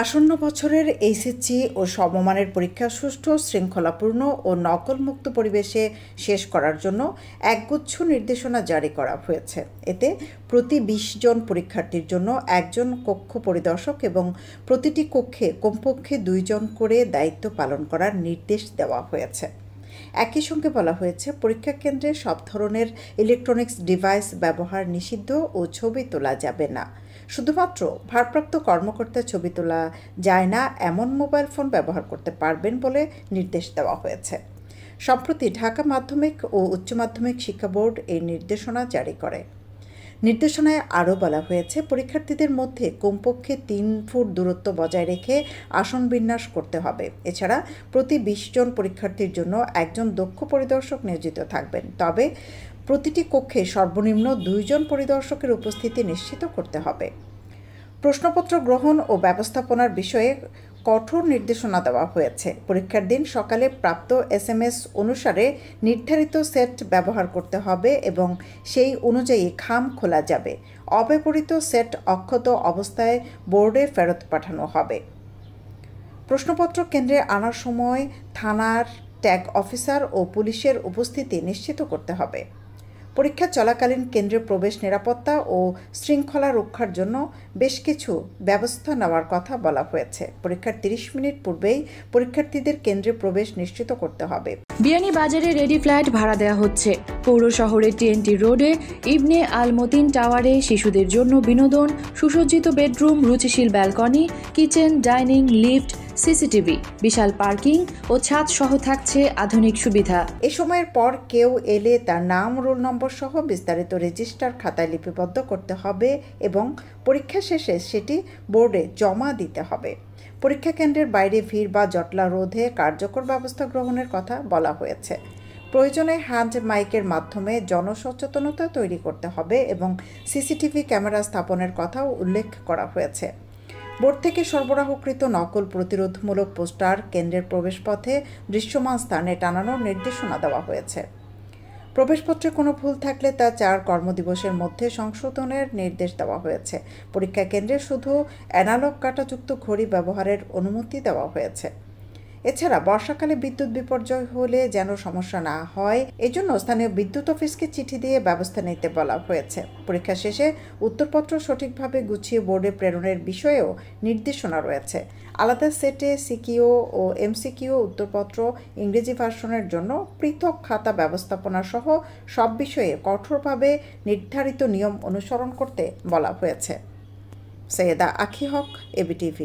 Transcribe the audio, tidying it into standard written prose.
আসন্ন বছরের এইচএসসি ও সমমানের পরীক্ষা সুষ্ঠু, শৃঙ্খলাপূর্ণ ও নকলমুক্ত পরিবেশে শেষ করার জন্য একগুচ্ছ নির্দেশনা জারি করা হয়েছে। এতে প্রতি ২০ জন পরীক্ষার্থীর জন্য একজন কক্ষ পরিদর্শক এবং প্রতিটি কক্ষে কমপক্ষে ২ জন করে দায়িত্ব পালন করার নির্দেশ দেওয়া হয়েছে। একই সঙ্গে বলা হয়েছে, পরীক্ষা কেন্দ্রে সব ধরনের ইলেকট্রনিক্স ডিভাইস ব্যবহার নিষিদ্ধ ও ছবি তোলা যাবে না। শুধুমাত্র ভারপ্রাপ্ত কর্মকর্তা ছবি তোলা যায় না এমন মোবাইল ফোন ব্যবহার করতে পারবেন বলে নির্দেশ দেওয়া হয়েছে। সম্প্রতি ঢাকা মাধ্যমিক ও উচ্চ মাধ্যমিক শিক্ষা বোর্ড এই নির্দেশনা জারি করে। নির্দেশনায় আরও বলা হয়েছে, পরীক্ষার্থীদের মধ্যে কমপক্ষে ৩ ফুট দূরত্ব বজায় রেখে আসন বিন্যাস করতে হবে। এছাড়া প্রতি ২০ জন পরীক্ষার্থীর জন্য একজন দক্ষ পরিদর্শক নিয়োজিত থাকবেন। তবে প্রতিটি কক্ষে সর্বনিম্ন ২ জন পরিদর্শকের উপস্থিতি নিশ্চিত করতে হবে। প্রশ্নপত্র গ্রহণ ও ব্যবস্থাপনার বিষয়ে কঠোর নির্দেশনা দেওয়া হয়েছে। পরীক্ষার দিন সকালে প্রাপ্ত SMS অনুসারে নির্ধারিত সেট ব্যবহার করতে হবে এবং সেই অনুযায়ী খাম খোলা যাবে। অব্যবহৃত সেট অক্ষত অবস্থায় বোর্ডে ফেরত পাঠানো হবে। প্রশ্নপত্র কেন্দ্রে আনার সময় থানার ট্যাগ অফিসার ও পুলিশের উপস্থিতি নিশ্চিত করতে হবে। পরীক্ষা চলাকালীন কেন্দ্রে প্রবেশ নিরাপত্তা ও শৃঙ্খলা রক্ষার জন্য বেশ কিছু ব্যবস্থা নেওয়ার কথা বলা হয়েছে। পরীক্ষার ৩০ মিনিট পূর্বেই পরীক্ষার্থীদের কেন্দ্রে প্রবেশ নিশ্চিত করতে হবে। বিয়ানীবাজারে রেডি ফ্ল্যাট ভাড়া দেওয়া হচ্ছে। পৌর শহরের TNT রোডে ইবনে আল মতিন টাওয়ারে শিশুদের জন্য বিনোদন, সুসজ্জিত বেডরুম, রুচিশীল balcony, kitchen, dining, lift, CCTV, বিশাল পার্কিং ও ছাদ সহ থাকছে আধুনিক সুবিধা। এ সময়ের পর কেউ এলে তার নাম, রোল নম্বর সহ বিস্তারিত রেজিস্টার খাতায় লিপিবদ্ধ করতে হবে এবং পরীক্ষা শেষে সেটি বোর্ডে জমা দিতে হবে। পরীক্ষা কেন্দ্রের বাইরে ভিড় বা জটলা রোধে কার্যকর ব্যবস্থা গ্রহণের কথা বলা হয়েছে। প্রয়োজনে হ্যান্ড মাইকের মাধ্যমে জনসচেতনতা তৈরি করতে হবে এবং CCTV ক্যামেরা স্থাপনের কথাও উল্লেখ করা হয়েছে। বোর্ড থেকে সরবরাহকৃত নকল প্রতিরোধমূলক পোস্টার কেন্দ্রের প্রবেশপথে দৃশ্যমান স্থানে টানানোর নির্দেশনা দেওয়া হয়েছে। প্রবেশপত্রে কোনো ভুল থাকলে তা ৪ কর্মদিবসের মধ্যে সংশোধনের নির্দেশ দেওয়া হয়েছে। পরীক্ষা কেন্দ্রে শুধু অ্যানালগ কাঁটাযুক্ত ঘড়ি ব্যবহারের অনুমতি দেওয়া হয়েছে। এছাড়া বর্ষাকালে বিদ্যুৎ বিপর্যয় হলে যেন সমস্যা না হয়, এজন্য স্থানীয় বিদ্যুৎ অফিসকে চিঠি দিয়ে ব্যবস্থা নিতে বলা হয়েছে। পরীক্ষা শেষে উত্তরপত্র সঠিকভাবে গুছিয়ে বোর্ডে প্রেরণের বিষয়েও নির্দেশনা রয়েছে। আলাদা সেটে CQ ও MCQ উত্তরপত্র, ইংরেজি ভার্সনের জন্য পৃথক খাতা ব্যবস্থাপনা সহ সব বিষয়ে কঠোরভাবে নির্ধারিত নিয়ম অনুসরণ করতে বলা হয়েছে। সৈয়দা আখি হক, ABTV।